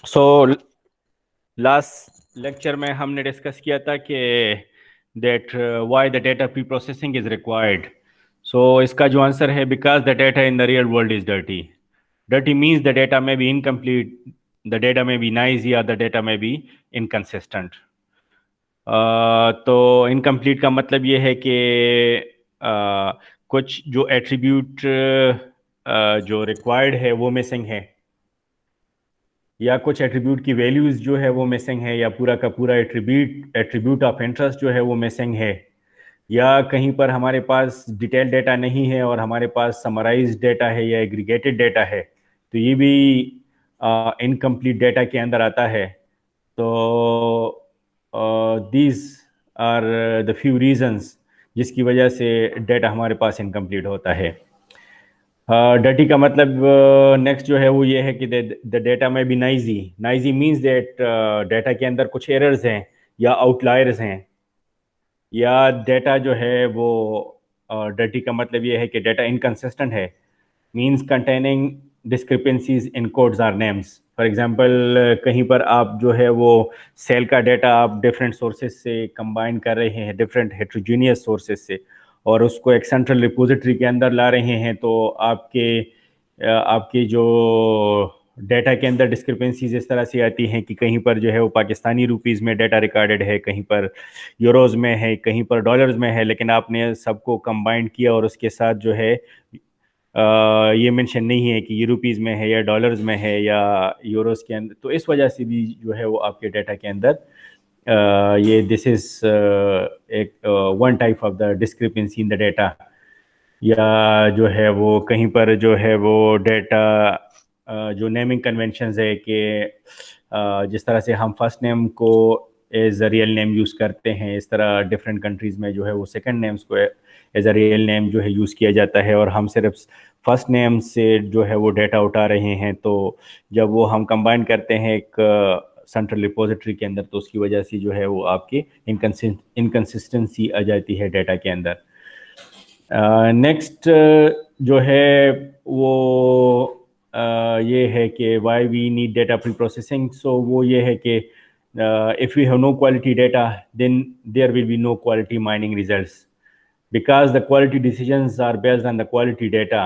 So last lecture में हमने discuss किया था कि that why the data preprocessing is required. So इसका जो आंसर है, because the data in the real world is dirty. Dirty means the data may be incomplete, the data may be noisy, या the data may be inconsistent. तो incomplete का मतलब ये है कि कुछ जो एट्रीब्यूट जो रिक्वायर्ड है वो मिसिंग है, या कुछ एट्रीब्यूट की वैल्यूज जो है वो मिसिंग है, या पूरा का पूरा एट्रीब्यूट एट्रीब्यूट ऑफ इंटरेस्ट जो है वो मिसिंग है, या कहीं पर हमारे पास डिटेल डेटा नहीं है और हमारे पास समराइज डेटा है या एग्रीगेटेड डेटा है, तो ये भी इनकम्प्लीट डेटा के अंदर आता है। तो these are the few reasons जिसकी वजह से डेटा हमारे पास इनकम्प्लीट होता है। डर्टी का मतलब नेक्स्ट जो है वो ये है कि द डेटा में भी नाइजी। नाइजी मींस दैट डेटा के अंदर कुछ एरर्स हैं या आउटलायर्स हैं, या डेटा जो है वो डर्टी का मतलब ये है कि डेटा इनकंसिस्टेंट है, means containing discrepancies in codes or names. For example, कहीं पर आप जो है वो सेल का डेटा आप डिफरेंट सोर्सेज से कंबाइन कर रहे हैं, डिफरेंट हेट्रोजीनियस सोर्सेज से, और उसको एक सेंट्रल रिपोजिटरी के अंदर ला रहे हैं, तो आपके जो डेटा के अंदर डिस्क्रिपेंसीज इस तरह से आती हैं कि कहीं पर जो है वो पाकिस्तानी रुपीज़ में डेटा रिकॉर्डेड है, कहीं पर यूरोज में है, कहीं पर डॉलर्स में है, लेकिन आपने सबको कंबाइंड किया और उसके साथ जो है ये मेंशन नहीं है कि ये रुपीज़ में है या डॉलर्स में है या यूरोस के अंदर, तो इस वजह से भी जो है वो आपके डेटा के अंदर ये दिस इज एक one type of the discrepancy in the data. या जो है वो कहीं पर जो है वो डेटा जो नेमिंग कन्वेंशंस है कि जिस तरह से हम फर्स्ट नेम को as a real name use करते हैं, इस तरह डिफरेंट कंट्रीज़ में जो है वो सेकंड नेम्स को एज अ रियल नेम जो है यूज़ किया जाता है, और हम सिर्फ फर्स्ट नेम से जो है वो डेटा उठा रहे हैं। तो जब वो हम कंबाइन करते हैं एक सेंट्रल रिपोजिटरी के अंदर, तो उसकी वजह से जो है वो आपकी इनकन्सिस्टेंसी आ जाती है डेटा के अंदर। नेक्स्ट जो है वो ये है कि why we need data preprocessing. So वो ये है कि if we have no quality data, then there will be no quality mining results, because the quality decisions are based on the quality data.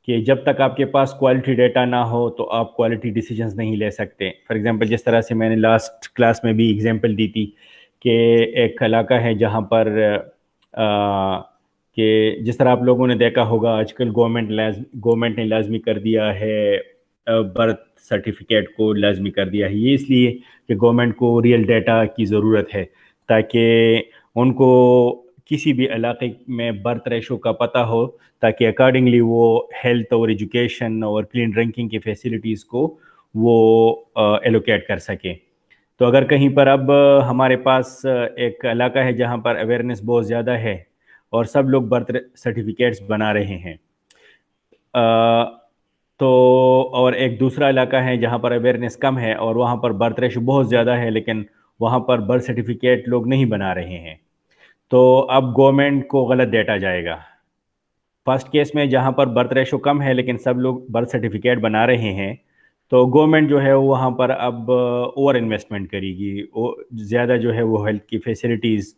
कि जब तक आपके पास quality data ना हो तो आप क्वालिटी डिसीजंस नहीं ले सकते। फॉर एग्जांपल, जिस तरह से मैंने लास्ट क्लास में भी एग्जांपल दी थी कि एक इलाका है जहाँ पर कि जिस तरह आप लोगों ने देखा होगा आजकल गवर्नमेंट ने लाजमी कर दिया है, बर्थ सर्टिफिकेट को लाजमी कर दिया है। ये इसलिए कि गवर्नमेंट को रियल डेटा की ज़रूरत है, ताकि उनको किसी भी इलाके में बर्थ रेशो का पता हो, ताकि अकॉर्डिंगली वो हेल्थ और एजुकेशन और क्लीन ड्रिंकिंग की फैसिलिटीज़ को वो एलोकेट कर सके। तो अगर कहीं पर अब हमारे पास एक इलाका है जहाँ पर अवेयरनेस बहुत ज़्यादा है और सब लोग बर्थ सर्टिफिकेट्स बना रहे हैं, तो और एक दूसरा इलाका है जहाँ पर अवेयरनेस कम है और वहाँ पर बर्थ रेशो बहुत ज़्यादा है, लेकिन वहाँ पर बर्थ सर्टिफिकेट लोग नहीं बना रहे हैं, तो अब गवर्नमेंट को गलत डेटा जाएगा। फर्स्ट केस में जहाँ पर बर्थ रेशो कम है लेकिन सब लोग बर्थ सर्टिफिकेट बना रहे हैं, तो गवर्नमेंट जो है वहाँ पर अब ओवर इन्वेस्टमेंट करेगी, ज़्यादा जो है वो हेल्थ की फैसिलिटीज़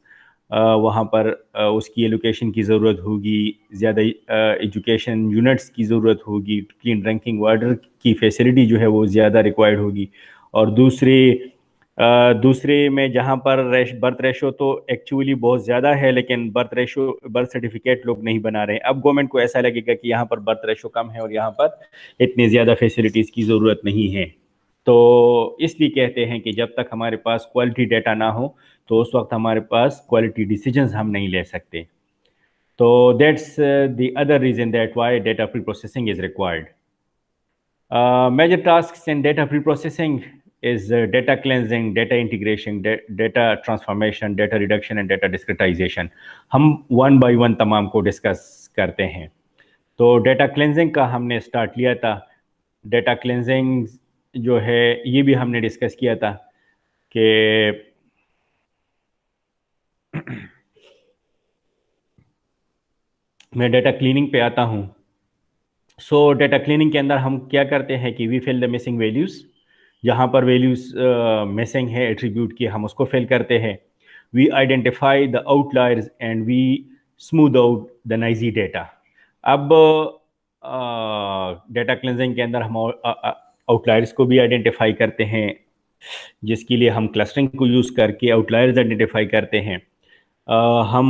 वहाँ पर उसकी एलोकेशन की ज़रूरत होगी, ज़्यादा एजुकेशन यूनिट्स की ज़रूरत होगी, क्लीन ड्रिंकिंग वाटर की फैसिलिटी जो है वो ज़्यादा रिक्वायर्ड होगी। और दूसरे में जहाँ पर बर्थ रेशो तो एक्चुअली बहुत ज़्यादा है, लेकिन बर्थ सर्टिफिकेट लोग नहीं बना रहे हैं। अब गवर्नमेंट को ऐसा लगेगा कि यहाँ पर बर्थ रेशो कम है और यहाँ पर इतनी ज़्यादा फैसिलिटीज़ की ज़रूरत नहीं है। तो इसलिए कहते हैं कि जब तक हमारे पास क्वालिटी डेटा ना हो तो उस वक्त हमारे पास क्वालिटी डिसीजंस हम नहीं ले सकते। तो that's the other reason that why data preprocessing is required. Major tasks in data pre-processing is data cleansing, data integration, data transformation, data reduction and data discretization. हम वन बाय वन तमाम को discuss करते हैं। तो data cleansing का हमने start लिया था। डेटा क्लेंजिंग जो है ये भी हमने डिस्कस किया था कि मैं डेटा क्लीनिंग पे आता हूँ। सो डेटा क्लीनिंग के अंदर हम क्या करते हैं कि we fill the missing values, जहाँ पर वैल्यूज मिसिंग है एट्रीब्यूट की, हम उसको फिल करते हैं। We identify the outliers and we smooth out the noisy data. अब डेटा क्लेंजिंग के अंदर हम आउटलायर्स को भी आइडेंटिफाई करते हैं, जिसके लिए हम क्लस्टरिंग को यूज़ करके आउटलायर्स आइडेंटिफाई करते हैं। हम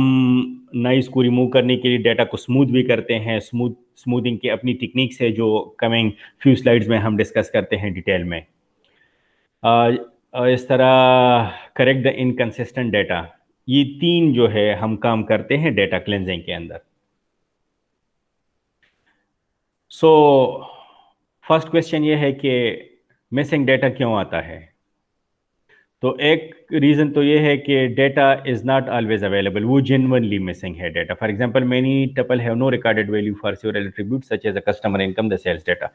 नॉइज़ को रिमूव करने के लिए डाटा को स्मूथ भी करते हैं। स्मूथिंग की अपनी टेक्निक्स है जो कमिंग फ्यू स्लाइड्स में हम डिस्कस करते हैं डिटेल में। इस तरह करेक्ट द इनकंसिस्टेंट डाटा, ये तीन जो है हम काम करते हैं डाटा क्लेंजिंग के अंदर। सो फर्स्ट क्वेश्चन ये है कि मिसिंग डाटा क्यों आता है। तो एक रीज़न तो ये है कि data is not always available, वो जेन्युइनली मिसिंग है data. For example many tuple have no recorded value for several attribute such as the customer income the sales data.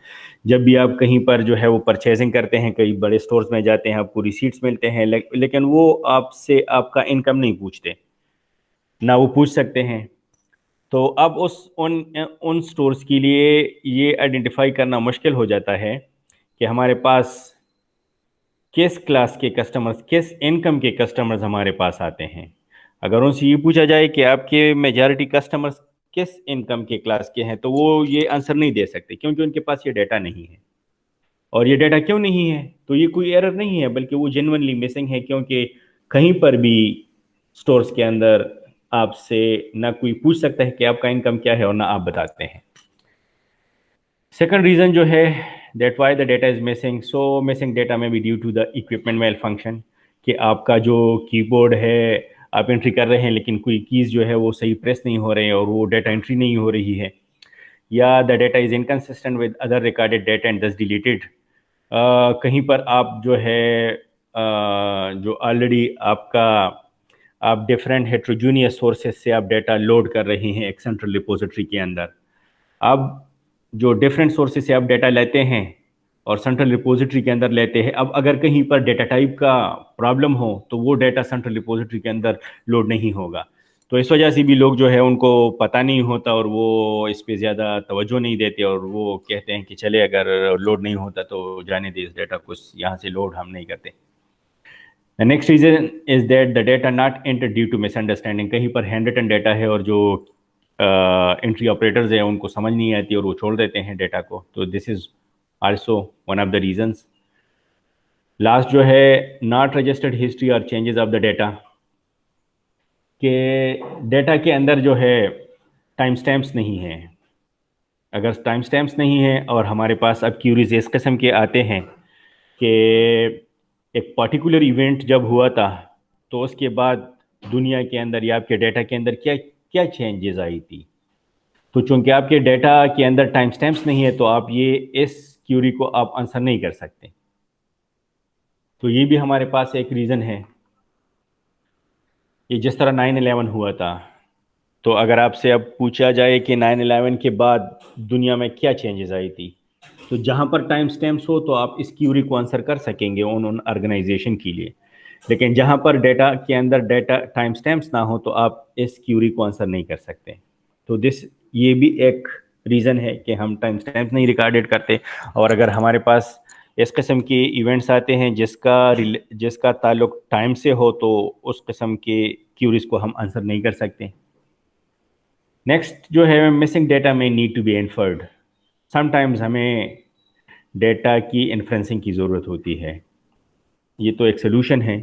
जब भी आप कहीं पर जो है वो परचेजिंग करते हैं, कई बड़े स्टोर्स में जाते हैं, आपको रिसीट्स मिलते हैं, लेकिन वो आपसे आपका इनकम नहीं पूछते, ना वो पूछ सकते हैं। तो अब उन स्टोर्स के लिए ये आइडेंटिफाई करना मुश्किल हो जाता है कि हमारे पास किस क्लास के कस्टमर्स, किस इनकम के कस्टमर्स हमारे पास आते हैं। अगर उनसे ये पूछा जाए कि आपके मेजॉरिटी कस्टमर्स किस इनकम के क्लास के हैं, तो वो ये आंसर नहीं दे सकते, क्योंकि उनके पास ये डाटा नहीं है। और ये डाटा क्यों नहीं है, तो ये कोई एरर नहीं है, बल्कि वो जेन्युइनली मिसिंग है, क्योंकि कहीं पर भी स्टोर्स के अंदर आपसे ना कोई पूछ सकता है कि आपका इनकम क्या है और ना आप बताते हैं। सेकंड रीज़न जो है that why the data is missing, so missing data may be due to the equipment malfunction, कि आपका जो कीबोर्ड है आप एंट्री कर रहे हैं लेकिन कोई कीज़ जो है वो सही प्रेस नहीं हो रहे हैं और वो डेटा एंट्री नहीं हो रही है, या the data is inconsistent with other recorded data and दस डिलीटेड। कहीं पर आप जो है जो ऑलरेडी आपका आप डिफरेंट हेट्रोजूनियस सोर्सेज से आप डेटा लोड कर रहे हैं एक सेंट्रल रिपोजिटरी के अंदर। अब जो डिफरेंट सोर्सेज से आप डेटा लेते हैं और सेंट्रल रिपोजिटरी के अंदर लेते हैं, अब अगर कहीं पर डेटा टाइप का प्रॉब्लम हो तो वो डेटा सेंट्रल रिपोजिटरी के अंदर लोड नहीं होगा। तो इस वजह से भी लोग जो है उनको पता नहीं होता और वो इस पे ज़्यादा तवज्जो नहीं देते, और वो कहते हैं कि चले अगर लोड नहीं होता तो जाने दे, इस डेटा को यहाँ से लोड हम नहीं करते। The next reason is that the data not enter due to misunderstanding. कहीं पर हैंड रिटन डेटा है और जो एंट्री ऑपरेटर्स हैं उनको समझ नहीं आती और वो छोड़ देते हैं डेटा को, तो this is also one of the reasons. Last जो है नॉट रजिस्टर्ड हिस्ट्री और चेंजेस ऑफ द डेटा, के डेटा के अंदर जो है टाइम स्टैम्प्स नहीं है। अगर टाइम स्टैम्प्स नहीं है और हमारे पास अब क्यूरीज इस किस्म के आते हैं कि एक पर्टिकुलर इवेंट जब हुआ था तो उसके बाद दुनिया के अंदर या आपके डेटा के अंदर क्या क्या चेंजेस आई थी, तो चूंकि आपके डेटा के अंदर टाइम स्टैम्प्स नहीं है तो आप ये इस क्यूरी को आप आंसर नहीं कर सकते। तो ये भी हमारे पास एक रीज़न है। ये जिस तरह 9/11 हुआ था, तो अगर आपसे अब पूछा जाए कि 9/11 के बाद दुनिया में क्या चेंजेस आई थी, तो जहाँ पर टाइम स्टैम्प्स हो तो आप इस क्यूरी को आंसर कर सकेंगे उन ऑर्गेनाइजेशन के लिए, लेकिन जहाँ पर डेटा के अंदर डेटा टाइम स्टैम्प्स ना हो तो आप इस क्यूरी को आंसर नहीं कर सकते। तो ये भी एक रीज़न है कि हम टाइम स्टैम्प्स नहीं रिकॉर्डेड करते, और अगर हमारे पास इस किस्म के इवेंट्स आते हैं जिसका ताल्लुक टाइम से हो तो उस किस्म के क्यूरीज को हम आंसर नहीं कर सकते। नेक्स्ट जो है मिसिंग डेटा में need to be inferred. Sometimes हमें डेटा की इन्फ्रेंसिंग की ज़रूरत होती है। ये तो एक सोल्यूशन है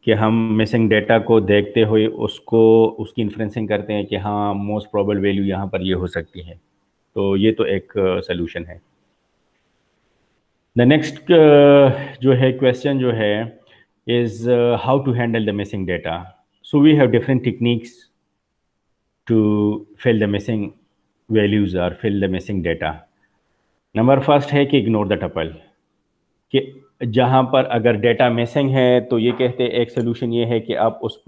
कि हम मिसिंग डेटा को देखते हुए उसकी इन्फ्रेंसिंग करते हैं कि हाँ मोस्ट प्रोबेबल वैल्यू यहाँ पर ये हो सकती है, तो ये तो एक सोल्यूशन है। द नेक्स्ट जो है क्वेश्चन जो है is how to handle the missing data. So we have different techniques to fill the missing values और fill the missing data. Number first है कि इग्नोर द टपल, कि जहाँ पर अगर डेटा मिसिंग है तो ये कहते हैं एक सोल्यूशन ये है कि आप उस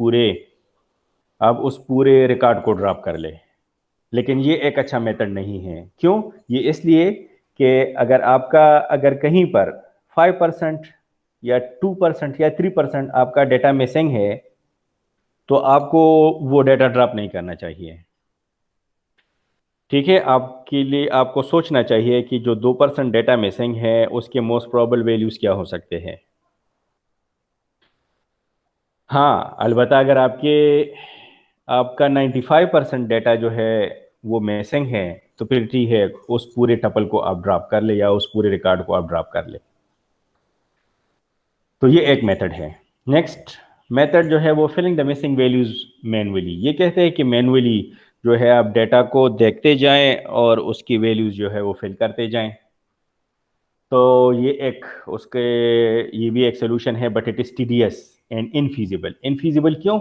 पूरे रिकॉर्ड को ड्रॉप कर ले। लेकिन ये एक अच्छा मेथड नहीं है। क्यों? ये इसलिए कि अगर कहीं पर 5% या 2% या 3% आपका डेटा मिसिंग है तो आपको वो डेटा ड्रॉप नहीं करना चाहिए। ठीक है, आपके लिए आपको सोचना चाहिए कि जो 2% डेटा मिसिंग है उसके मोस्ट प्रोबेबल वैल्यूज क्या हो सकते हैं। हाँ, अलबत्ता अगर आपका 95% डेटा जो है वो मिसिंग है, तो फिर ठीक है, उस पूरे टपल को आप ड्रॉप कर ले या उस पूरे रिकॉर्ड को आप ड्रॉप कर ले। तो ये एक मेथड है। नेक्स्ट मेथड जो है वो filling the missing values manually. ये कहते हैं कि मैनुअली जो है आप डेटा को देखते जाएं और उसकी वैल्यूज जो है वो फिल करते जाएं। तो उसके ये भी एक सोल्यूशन है, but it is tedious and infeasible. Infeasible क्यों?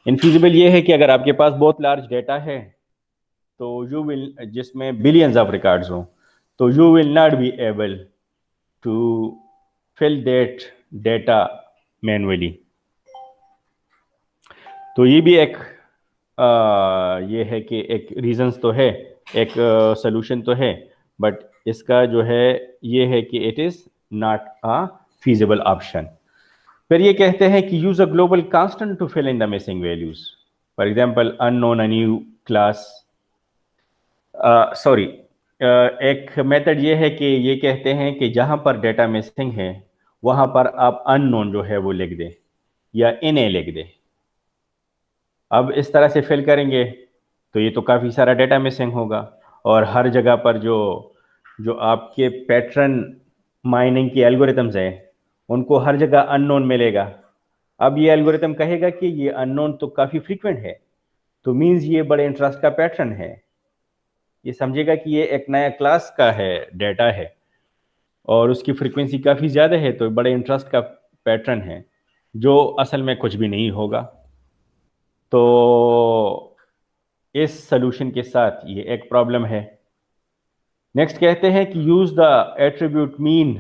इनफीजिबल ये है कि अगर आपके पास बहुत लार्ज डेटा है, तो यू विल जिसमें बिलियंस ऑफ रिकॉर्ड्स हो, तो you will not be able to fill that data manually. तो ये भी ये है कि एक रीजंस तो है, एक सोल्यूशन तो है, बट इसका जो है ये है कि it is not a feasible option. फिर ये कहते हैं कि use a global constant to fill in the missing values. For example unknown, a new class, sorry, एक मेथड ये है कि ये कहते हैं कि जहां पर डेटा मिसिंग है वहां पर आप अननोन जो है वो लिख दें या इन्हें लिख दें। अब इस तरह से फिल करेंगे तो ये तो काफ़ी सारा डेटा मिसिंग होगा, और हर जगह पर जो जो आपके पैटर्न माइनिंग की एल्गोरिथम्स हैं उनको हर जगह अननोन मिलेगा। अब ये एल्गोरिथम कहेगा कि ये अननोन तो काफ़ी फ्रीक्वेंट है, तो मीन्स ये बड़े इंटरेस्ट का पैटर्न है। ये समझेगा कि ये एक नया क्लास का है, डेटा है, और उसकी फ्रीक्वेंसी काफ़ी ज़्यादा है, तो बड़े इंटरेस्ट का पैटर्न है, जो असल में कुछ भी नहीं होगा। तो इस सोल्यूशन के साथ ये एक प्रॉब्लम है। नेक्स्ट कहते हैं कि use the attribute mean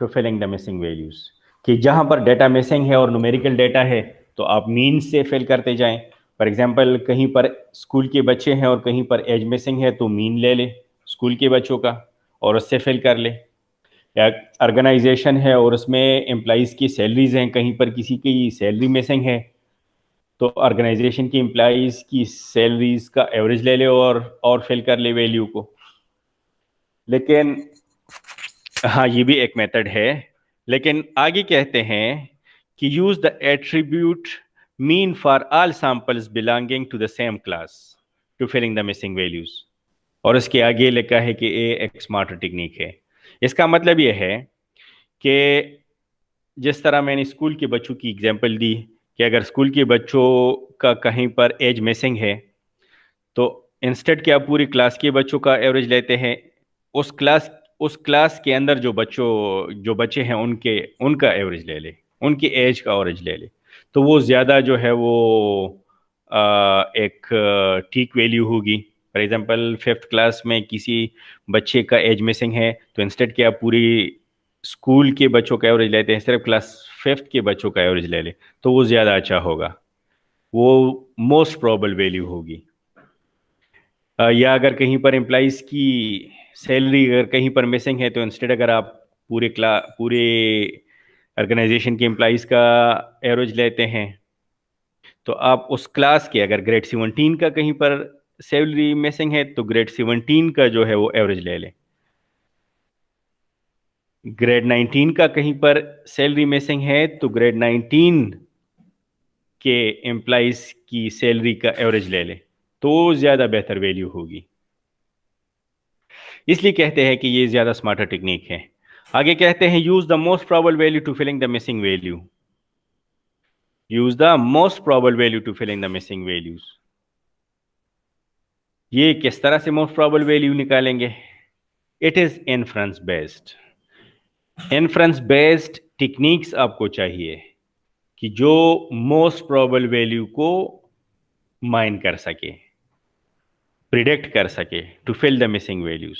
to filling the missing values. कि जहां पर डेटा मिसिंग है और न्यूमेरिकल डेटा है तो आप मीन से फिल करते जाएं। फॉर एग्जांपल कहीं पर स्कूल के बच्चे हैं और कहीं पर एज मिसिंग है, तो मीन ले ले स्कूल के बच्चों का और उससे फिल कर ले। या ऑर्गेनाइजेशन है और उसमें एम्प्लॉइज़ की सैलरीज हैं, कहीं पर किसी की सैलरी मिसिंग है, तो ऑर्गेनाइजेशन की एम्प्लॉइज़ की सैलरीज का एवरेज ले ले और फिल कर ले वैल्यू को। लेकिन हाँ, ये भी एक मेथड है। लेकिन आगे कहते हैं कि use the attribute mean for all samples belonging to the same class to filling the missing values. और उसके आगे लिखा है कि ये एक स्मार्टर टेक्निक है। इसका मतलब ये है कि जिस तरह मैंने स्कूल के बच्चों की एग्जांपल दी, कि अगर स्कूल के बच्चों का कहीं पर एज मिसिंग है, तो इंस्टेड क्या पूरी क्लास के बच्चों का एवरेज लेते हैं, उस क्लास उस क्लास के अंदर जो बच्चे हैं उनके उनका एवरेज ले ले, उनकी एज का एवरेज ले ले। तो वो ज़्यादा जो है वो एक ठीक वैल्यू होगी। फॉर एग्जांपल फिफ्थ क्लास में किसी बच्चे का एज मिसिंग है, तो इंस्टेड क्या पूरी स्कूल के बच्चों का एवरेज लेते हैं, सिर्फ क्लास फिफ्थ के बच्चों का एवरेज ले ले, तो वो ज़्यादा अच्छा होगा, वो मोस्ट प्रोबेबल वैल्यू होगी। या अगर कहीं पर एम्प्लॉइज की सैलरी अगर कहीं पर मिसिंग है, तो इंस्टेड अगर आप पूरे ऑर्गेनाइजेशन के एम्प्लॉइज का एवरेज लेते हैं, तो आप उस क्लास के अगर ग्रेड 17 का कहीं पर सैलरी मिसिंग है, तो ग्रेड 17 का जो है वो एवरेज ले लें। ग्रेड 19 का कहीं पर सैलरी मिसिंग है, तो ग्रेड 19 के एम्प्लॉइज की सैलरी का एवरेज ले लें, तो ज़्यादा बेहतर वैल्यू होगी। इसलिए कहते हैं कि ये ज्यादा स्मार्टर टेक्निक है। आगे कहते हैं use the most probable value to filling the missing value. Use the most probable value to filling the missing values. ये किस तरह से मोस्ट प्रोबेबल वैल्यू निकालेंगे? It is inference based. Inference based techniques आपको चाहिए कि जो मोस्ट प्रोबेबल वैल्यू को माइन कर सके, प्रिडिक्ट कर सके to fill the missing values.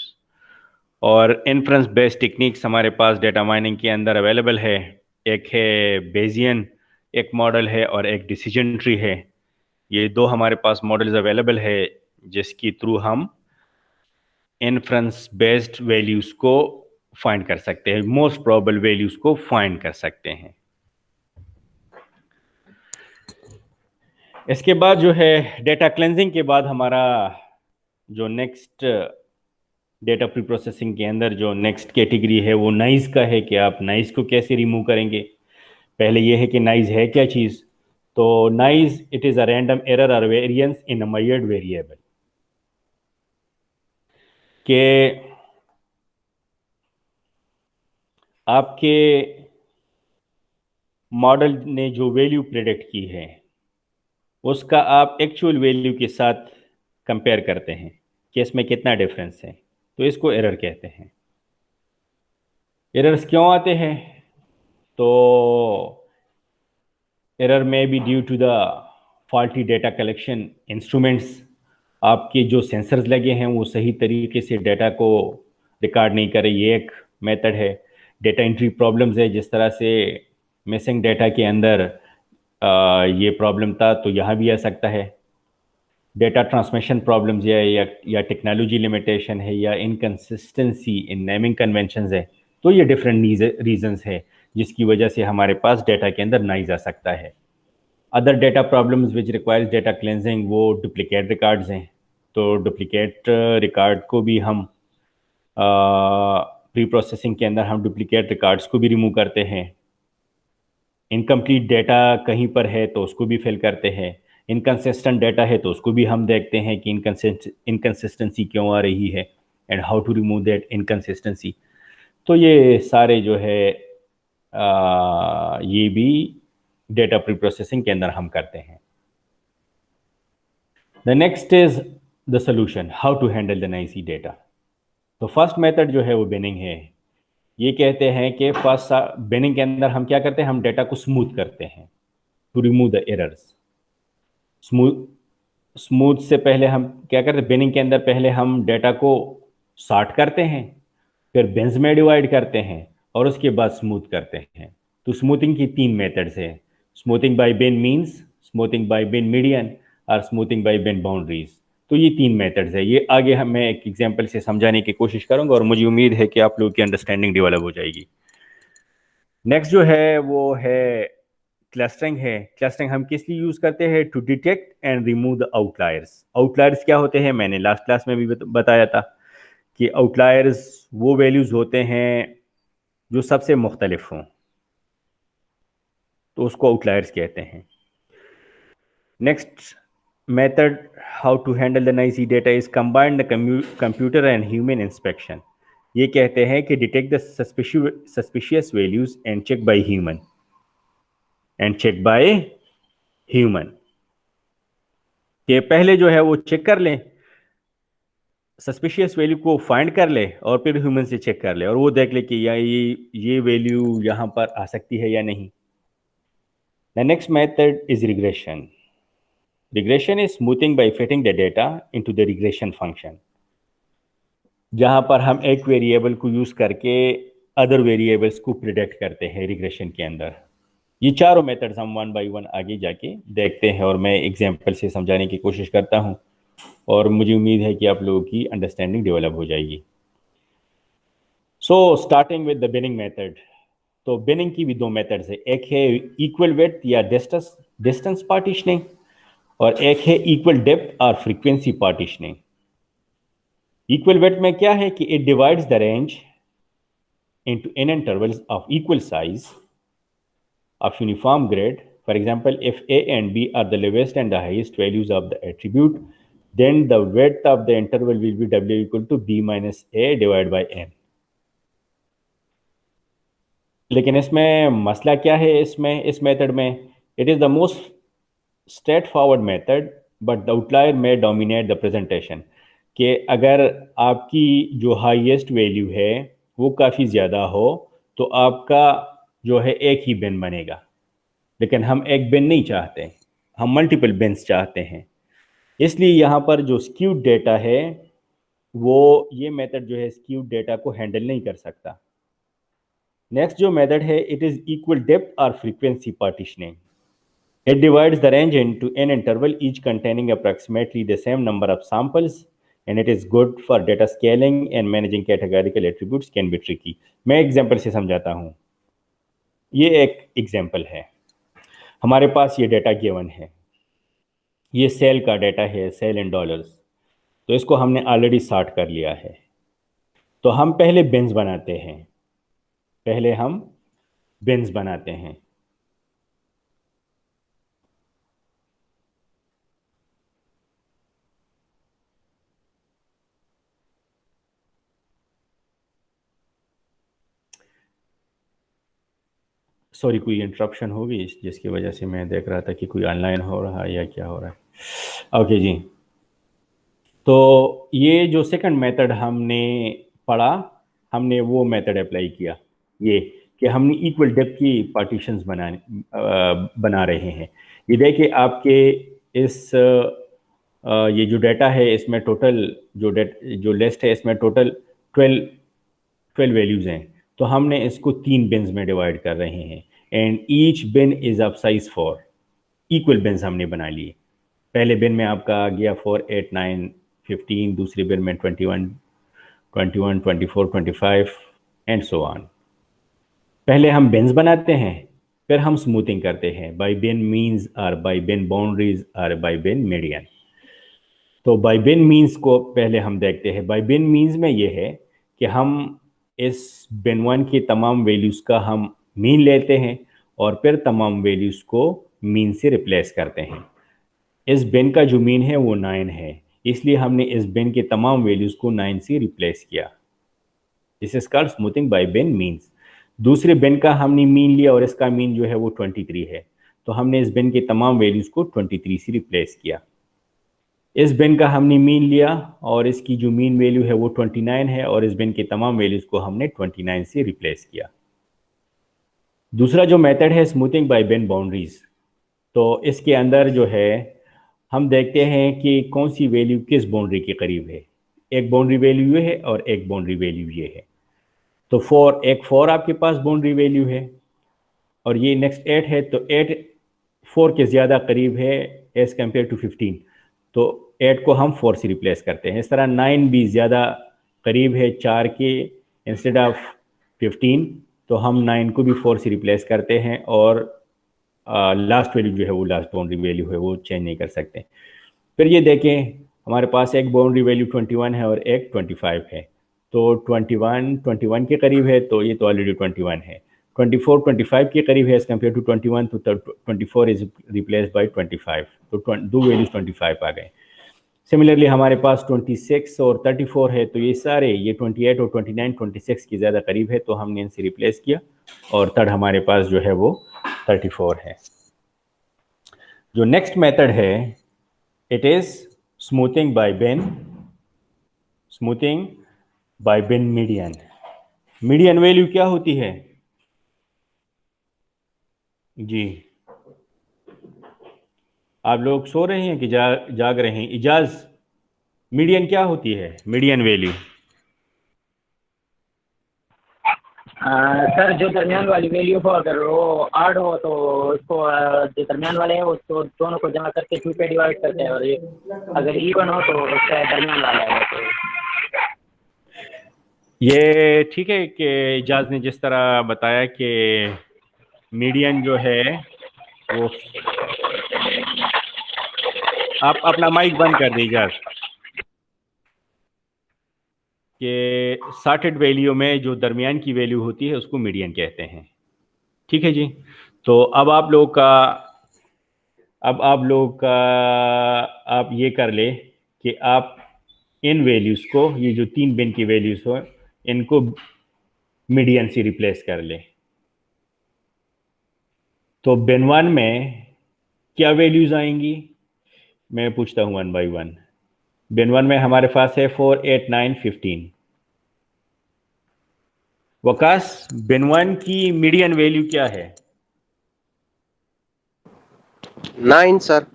और इन्फ्रेंस बेस्ड टेक्निक्स हमारे पास डेटा माइनिंग के अंदर अवेलेबल है। एक है बेजियन, एक मॉडल है, और एक डिसीजन ट्री है। ये दो हमारे पास मॉडल्स अवेलेबल है जिसके थ्रू हम इन्फ्रेंस बेस्ड वैल्यूज को फाइंड कर सकते हैं, मोस्ट प्रोबेबल वैल्यूज को फाइंड कर सकते हैं। इसके बाद जो है डेटा क्लेंजिंग के बाद हमारा जो नेक्स्ट डेटा प्री प्रोसेसिंग के अंदर जो नेक्स्ट कैटेगरी है वो नाइज का है कि आप नाइज को कैसे रिमूव करेंगे। पहले ये है कि नाइज है क्या चीज़। तो noise it is a random error और variance in a measured variable, कि आपके मॉडल ने जो वैल्यू प्रेडिक्ट की है उसका आप एक्चुअल वैल्यू के साथ कंपेयर करते हैं कि इसमें कितना डिफरेंस है, तो इसको एरर कहते हैं। एरर्स क्यों आते हैं? तो एरर में be due to the faulty data collection instruments. आपके जो सेंसर्स लगे हैं वो सही तरीके से डेटा को रिकॉर्ड नहीं करे, ये एक मेथड है। डेटा एंट्री प्रॉब्लम्स है, जिस तरह से मिसिंग डेटा के अंदर ये प्रॉब्लम था तो यहाँ भी आ सकता है। डेटा ट्रांसमिशन प्रॉब्लम्स या टेक्नोलॉजी लिमिटेशन है या इनकन्सिस्टेंसी इन नेमिंग कन्वेंशंस है, तो ये डिफरेंट रीजंस है जिसकी वजह से हमारे पास डेटा के अंदर नाइज आ सकता है। Other data problems which requires data cleansing, वो डुप्लीकेट रिकॉर्ड्स हैं। तो डुप्लीकेट रिकॉर्ड को भी हम प्री प्रोसेसिंग के अंदर हम डुप्लीकेट रिकॉर्ड्स को भी रिमूव करते हैं। इनकम्प्लीट डेटा कहीं पर है तो उसको भी फिल करते हैं। इनकन्सिस्टेंट डेटा है तो उसको भी हम देखते हैं कि इनकन्सिस्टेंसी क्यों आ रही है and how to remove that inconsistency. तो ये सारे जो है ये भी डेटा प्री प्रोसेसिंग के अंदर हम करते हैं। The next is the solution, how to handle the noisy data. तो फर्स्ट मेथड जो है वो बिनिंग है। ये कहते हैं कि फर्स्ट बिनिंग के अंदर हम क्या करते हैं, हम डेटा को स्मूथ करते हैं to remove the errors. Smooth smooth से पहले हम क्या करते हैं, बिनिंग के अंदर पहले हम डेटा को सॉर्ट करते हैं, फिर बिन्स में डिवाइड करते हैं और उसके बाद स्मूथ करते हैं। तो स्मूथिंग की तीन मेथड्स हैं। Smoothing by bin means, smoothing by bin median और स्मूथिंग बाय बिन बाउंड्रीज। तो ये तीन मेथड्स है। ये आगे हम मैं एक एग्जांपल से समझाने की कोशिश करूंगा और मुझे उम्मीद है कि आप लोगों की अंडरस्टैंडिंग डेवलप हो जाएगी। नेक्स्ट जो है वो है क्लस्टरिंग है। क्लस्टरिंग हम किस लिए यूज करते हैं? To detect and remove the outliers. Outliers क्या होते हैं? मैंने लास्ट क्लास में भी बताया था कि आउटलायर्स वो वैल्यूज होते हैं जो सबसे मुख्तलिफ हों, तो उसको आउटलायर्स कहते हैं। Next method how to handle the noisy data is combined the computer and human inspection. ये कहते हैं कि detect the suspicious values and check by human. कि पहले जो है वो चेक कर लें, सस्पिशियस वैल्यू को फाइंड कर ले और फिर ह्यूमन से चेक कर ले और वो देख ले कि या ये वैल्यू यहाँ पर आ सकती है या नहीं। The next method is regression. Regression is smoothing by fitting the data into the regression function, जहाँ पर हम एक वेरिएबल को यूज करके अदर वेरिएबल्स को प्रिडिक्ट करते हैं रिग्रेशन के अंदर। ये चारों मेथड्स हम वन बाय वन आगे जाके देखते हैं और मैं एग्जांपल से समझाने की कोशिश करता हूँ और मुझे उम्मीद है कि आप लोगों की अंडरस्टैंडिंग डेवलप हो जाएगी। So starting with the binning method. तो बिनिंग की भी दो मेथड्स है, एक है इक्वल विड्थ या डिस्टेंस डिस्टेंस पार्टीशनिंग और एक है इक्वल डेप्थ और फ्रीक्वेंसी पार्टीशनिंग। इक्वल विड्थ में क्या है कि it divides the range into n intervals of equal size of uniform grade. For example, if a and b are the lowest and the highest values of the attribute, then the width of the interval will be w equal to b minus a divided by n. लेकिन इसमें मसला क्या है? इसमें इस method में it is the most straight forward method but the outlier में dominate the presentation. कि अगर आपकी जो हाईएस्ट वैल्यू है वो काफ़ी ज़्यादा हो तो आपका जो है एक ही बिन बनेगा, लेकिन हम एक बिन नहीं चाहते, हम मल्टीपल बिन्स चाहते हैं। इसलिए यहाँ पर जो स्क्यूड डेटा है वो ये मेथड जो है स्क्यूड डेटा को हैंडल नहीं कर सकता। नेक्स्ट जो मेथड है इट इज़ इक्वल डेप्थ और frequency partitioning. It divides the range into n interval, each containing approximately the same number of samples, and it is good for data scaling and managing categorical attributes can be tricky. मैं example से समझाता हूँ। ये एक example है, हमारे पास ये data given है, ये सेल का डेटा है, सेल इन डॉलर्स। तो इसको हमने ऑलरेडी सॉर्ट कर लिया है। तो हम पहले बिन्स बनाते हैं, पहले हम बिन्स बनाते हैं। सॉरी, कोई इंटरप्शन होगी जिसकी वजह से मैं देख रहा था कि कोई ऑनलाइन हो रहा है या क्या हो रहा है। ओके जी। तो ये जो सेकंड मेथड हमने पढ़ा, हमने वो मेथड अप्लाई किया, ये कि हमने इक्वल डेप्थ की पार्टीशंस बना रहे हैं। ये देखिए आपके इस ये जो डाटा है इसमें टोटल जो लिस्ट है इसमें टोटल 12 वैल्यूज हैं। तो हमने इसको 3 बिन्स में डिवाइड कर रहे हैं, and each bin is of size 4। Equal bins हमने बना लिए। पहले बिन में आपका आ गया 4, 8, 9, 15, दूसरी बिन में 21, 21, 24, 25 एंड सो ऑन। पहले हम बिन्स बनाते हैं, फिर हम स्मूथिंग करते हैं बाय बिन मीन्स और बाय बिन बाउंड्रीज और बाय बिन मीडियन। तो बाय बिन मीन्स को पहले हम देखते हैं। बाय बिन मीन्स में ये है कि हम इस बिन वन की तमाम वैल्यूज़ का हम मीन लेते हैं और फिर तमाम वैल्यूज़ को मीन से रिप्लेस करते हैं। इस बिन का जो मीन है वो 9 है, इसलिए हमने इस बिन के तमाम वैल्यूज़ को 9 से रिप्लेस किया। This is called smoothing by bin means. दूसरे बिन का हमने मीन लिया और इसका मीन जो है वो 23 है, तो हमने इस बिन के तमाम वैल्यूज़ को 23 से रिप्लेस किया। इस बिन का हमने मीन लिया और इसकी जो मीन वैल्यू है वो 29 है, और इस बिन के तमाम वैल्यूज़ को हमने 29 से रिप्लेस किया। दूसरा जो मेथड है स्मूथिंग बाय बिन बाउंड्रीज, तो इसके अंदर जो है हम देखते हैं कि कौन सी वैल्यू किस बाउंड्री के करीब है। एक बाउंड्री वैल्यू ये है और एक बाउंड्री वैल्यू ये है। तो एक 4 आपके पास बाउंड्री वैल्यू है और ये नेक्स्ट 8 है, तो 8 4 के ज़्यादा करीब है एज कम्पेयर टू 15, तो 8 को हम 4 से रिप्लेस करते हैं। इस तरह 9 भी ज़्यादा करीब है 4 के इंस्टेड ऑफ 15, तो हम 9 को भी 4 से रिप्लेस करते हैं और लास्ट वैल्यू जो है वो लास्ट बाउंड्री वैल्यू है वो चेंज नहीं कर सकते। फिर ये देखें हमारे पास एक बाउंड्री वैल्यू 21 है और एक 25 है। तो 21 के करीब है, तो ये तो ऑलरेडी 21 है। 24 25 के करीब है एज कम्पेयर टू 21, तो 24 इज रिप्लेस बाय 25, तो दो वैल्यूज 25 आ गए। सिमिलरली हमारे पास 26 और 34 है, तो ये सारे ये 28 और 29 26 के ज़्यादा करीब है, तो हमने इनसे रिप्लेस किया और थर्ड हमारे पास जो है वो 34 है। जो नेक्स्ट मेथड है it is smoothing by bin median. Median value क्या होती है जी? आप लोग सो रहे हैं कि जाग रहे हैं? इजाज, मीडियन क्या होती है? मीडियन वैल्यू सर जो दरमियान वाली वैल्यू हो अगर वो आड हो तो उसको जो दरमियान वाले हैं उसको दोनों को जमा करके 2 पे डिवाइड करते हैं, और अगर इवन हो तो उसका दरमियान वाला है। तो ये ठीक है कि इजाज ने जिस तरह बताया कि मीडियन जो है वो, आप अपना माइक बंद कर दीजिए इजाज, कि सॉर्टेड वैल्यू में जो दरमियान की वैल्यू होती है उसको मीडियन कहते हैं। ठीक है जी। तो अब आप ये कर ले कि आप इन वैल्यूज़ को, ये जो 3 बिन की वैल्यूज़ हो, इनको मीडियन से रिप्लेस कर ले। तो बिन वन में क्या वैल्यूज़ आएंगी, मैं पूछता हूँ one by one. Been one में हमारे पास है 4, 8, 9, 15। वकास, बिन वन की मीडियन वैल्यू क्या है? 9 सर।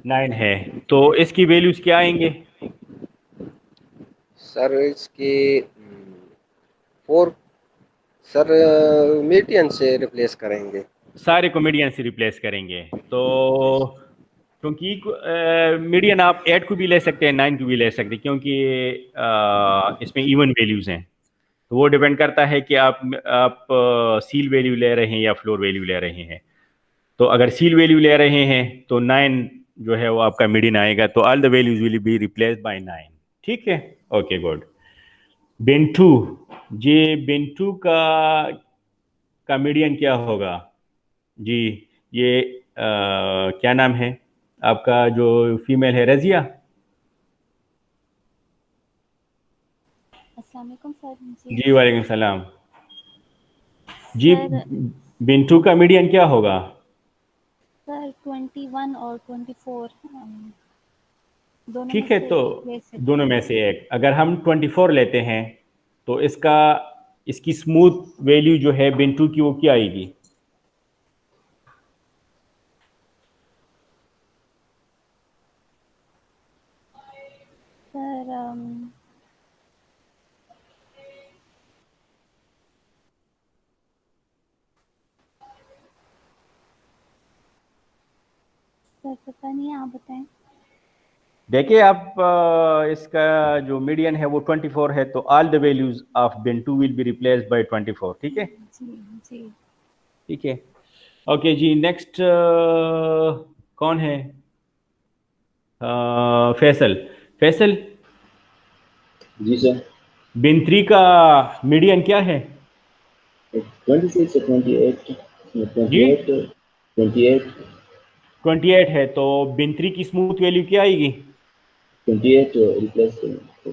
9 है, तो इसकी वैल्यूज क्या आएंगे? सर इसकी 4 सर मीडियन से रिप्लेस करेंगे। सारे को मीडियन से रिप्लेस करेंगे। तो क्योंकि मीडियन आप 8 को भी ले सकते हैं, 9 को भी ले सकते हैं, क्योंकि इसमें इवन वैल्यूज हैं। तो वो डिपेंड करता है कि आप सील वैल्यू ले रहे हैं या फ्लोर वैल्यू ले रहे हैं। तो अगर सील वैल्यू ले रहे हैं तो 9 जो है वो आपका मीडियन आएगा, तो all the values will be replace by 9। ठीक है, ओके गुड। बिंटू जी, बिंटू का मीडियन क्या होगा जी? ये क्या नाम है आपका जो फीमेल है, रजिया? अस्सलाम वालेकुम सर जी। जी वालेकुम सलाम जी। सर बिंटू का मीडियन क्या होगा? सर 21 और 24 दोनों में ठीक है, से तो एक ले सकते दोनों हैं। में से एक, अगर हम 24 लेते हैं तो इसकी स्मूथ वैल्यू जो है बिंटू की वो क्या आएगी? सर सर पता नहीं, आप बताएं। देखिए आप, इसका जो मीडियन है वो 24 है, तो all the values of bin two will be replaced by 24। ठीक है, जी जी। ठीक है, ओके जी। नेक्स्ट कौन है? फैसल। फैसल, जी सर। बिन 3 का मीडियन क्या है 26 और 28, जी? 28 28 है, तो बिन 3 की स्मूथ वैल्यू क्या आएगी? 28 रिप्लेस करें।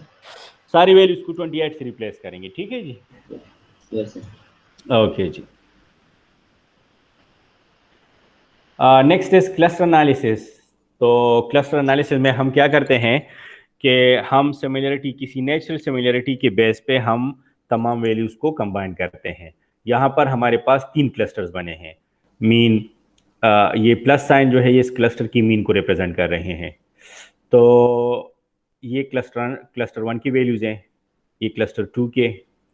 सारी वैल्यूज को 28 से रिप्लेस करेंगे। ठीक है जी, यस सर। ओके जी। Next is cluster analysis. तो क्लस्टर एनालिसिस में हम क्या करते हैं कि हम सिमिलरिटी, किसी नेचुरल सिमिलरिटी के बेस पे हम तमाम वैल्यूज को कंबाइन करते हैं। यहाँ पर हमारे पास 3 क्लस्टर्स बने हैं। मीन, ये प्लस साइन जो है ये इस क्लस्टर की मीन को रिप्रेजेंट कर रहे हैं। तो ये क्लस्टर 1 की वैल्यूज हैं, ये क्लस्टर 2 के,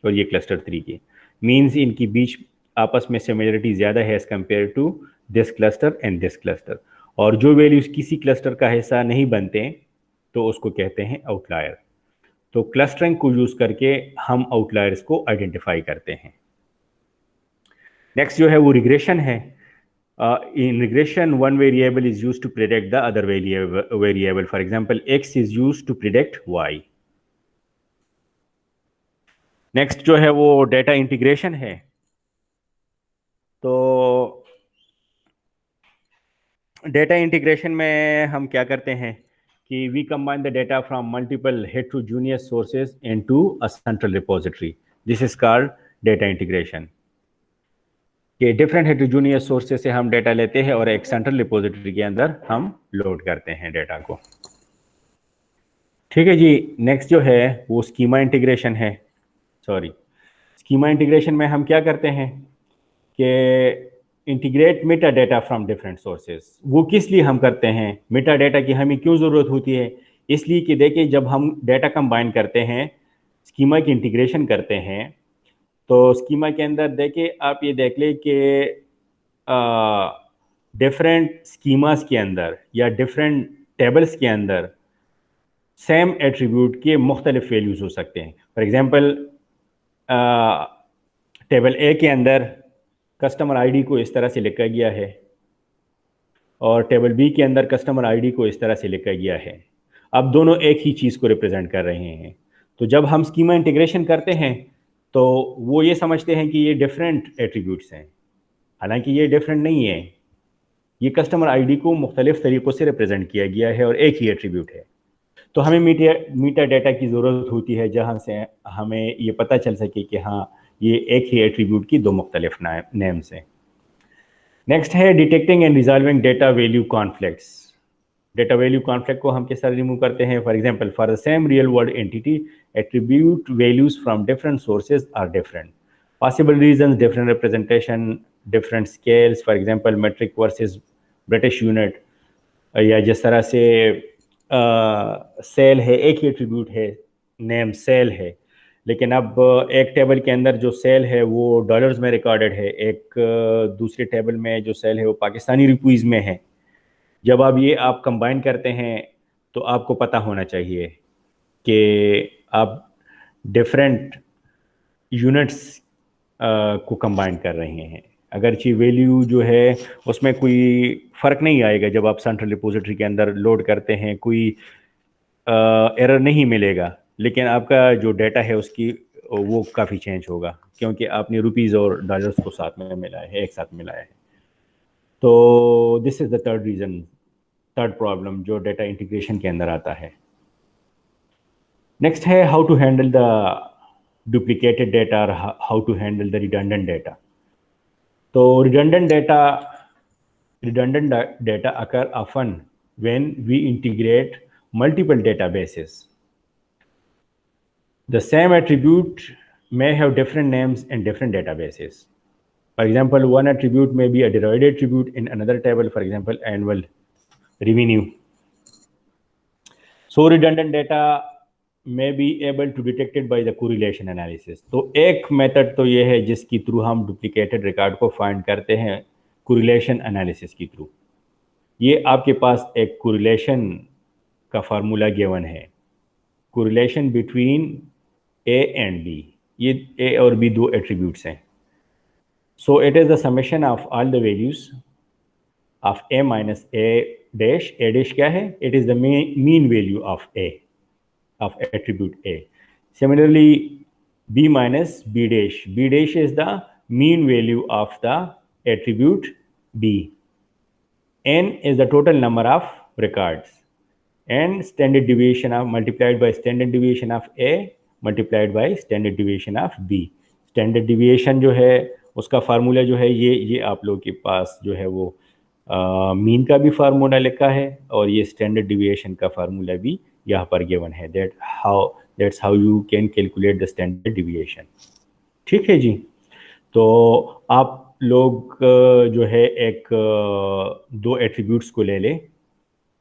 और ये क्लस्टर 3 के। मीन्स इनकी बीच आपस में सिमिलरिटी ज़्यादा है as compare to this cluster and this cluster. और जो वैल्यूज किसी क्लस्टर का हिस्सा नहीं बनते तो उसको कहते हैं आउटलायर। तो क्लस्टरिंग को यूज़ करके हम आउटलायर्स को आइडेंटिफाई करते हैं। नेक्स्ट जो है वो रिग्रेशन है। In regression, one variable is used to predict the other variable. For example, x is used to predict y. Next जो है वो डेटा इंटीग्रेशन है। तो डेटा इंटीग्रेशन में हम क्या करते हैं कि we combine the data from multiple heterogeneous sources into a central repository. This is called data integration. कि डिफरेंट हेटेरोजेनियस सोर्सेज से हम डेटा लेते हैं और एक सेंट्रल रिपोजिटरी के अंदर हम लोड करते हैं डेटा को। ठीक है जी। नेक्स्ट जो है वो स्कीमा इंटीग्रेशन है। सॉरी, स्कीमा इंटीग्रेशन में हम क्या करते हैं कि integrate Meta data from different sources. वो किस लिए हम करते हैं? मेटा डेटा की हमें क्यों ज़रूरत होती है? इसलिए कि देखिए, जब हम डेटा कंबाइन करते हैं, स्कीमा की इंटीग्रेशन करते हैं, तो स्कीमा के अंदर देखिए आप ये देख लें कि डिफरेंट स्कीमास के अंदर या डिफरेंट टेबल्स के अंदर सेम एट्रीब्यूट के मुख्तलिफ वैल्यूज़ हो सकते हैं। फॉर एग्ज़ाम्पल, टेबल ए के अंदर कस्टमर आईडी को इस तरह से लिखा गया है और टेबल बी के अंदर कस्टमर आईडी को इस तरह से लिखा गया है। अब दोनों एक ही चीज़ को रिप्रेजेंट कर रहे हैं। तो जब हम स्कीमा इंटीग्रेशन करते हैं तो वो ये समझते हैं कि ये डिफरेंट एट्रीब्यूट्स हैं, हालांकि ये डिफरेंट नहीं है। ये कस्टमर आईडी को मुख्तलिफ तरीक़ों से रिप्रेजेंट किया गया है और एक ही एट्रीब्यूट है। तो हमें मीटा डेटा की ज़रूरत होती है जहाँ से हमें ये पता चल सके कि हाँ, ये एक ही एट्रीब्यूट की 2 मुख्तलिफ नेम्स हैं। नेक्स्ट है detecting and resolving data value conflicts. Data value conflict को हम किस तरह रिमूव करते हैं? For example, for the same real world entity, attribute values from different sources are different. Possible reasons, different representation, different scales. For example, metric versus British unit, या जिस तरह से सेल है, एक ही एट्रीब्यूट है, नेम सेल है, लेकिन अब एक टेबल के अंदर जो सेल है वो डॉलर्स में रिकॉर्डेड है, एक दूसरे टेबल में जो सेल है वो पाकिस्तानी रुपीज़ में है। जब आप कंबाइन करते हैं तो आपको पता होना चाहिए कि आप डिफरेंट यूनिट्स को कंबाइन कर रहे हैं। अगरचे वैल्यू जो है उसमें कोई फ़र्क नहीं आएगा, जब आप सेंट्रल रिपोजिटरी के अंदर लोड करते हैं कोई एरर नहीं मिलेगा, लेकिन आपका जो डाटा है उसकी वो काफ़ी चेंज होगा, क्योंकि आपने रुपीज़ और डॉलर्स को साथ में मिलाया है, एक साथ मिलाया है। तो this is the third reason, third problem जो डाटा इंटीग्रेशन के अंदर आता है। नेक्स्ट है how to handle the duplicated data और how to handle the redundant data. तो redundant data occur often when we integrate multiple databases. The same attribute may have different names in different databases. For example, one attribute may be a derived attribute in another table, for example, annual revenue. So redundant data may be able to detected by the correlation analysis. तो एक method तो ये है जिसकी through हम duplicated record को find करते हैं कोरिलेशन एनालिसिस के थ्रू। ये आपके पास एक कोरिलेशन का फार्मूला गिवन है, correlation between A and B. ये ए और बी दो एट्रीब्यूट्स हैं। So it is the summation of all the values of A minus A dash. A dash क्या है? It is the mean value of A, of attribute A. Similarly, B minus B dash. B dash is the mean value of the attribute B. N is the total number of records. And standard deviation of multiplied by standard deviation of A multiplied by standard deviation of B. Standard deviation जो है उसका formula जो है ये आप लोगों के पास जो है वो मीन का भी फार्मूला लिखा है और ये स्टैंडर्ड डिविएशन का फार्मूला भी यहाँ पर गिवन है। That's how you can calculate the standard deviation. ठीक है जी। तो आप लोग जो है एक दो एट्रीब्यूट्स को ले लें,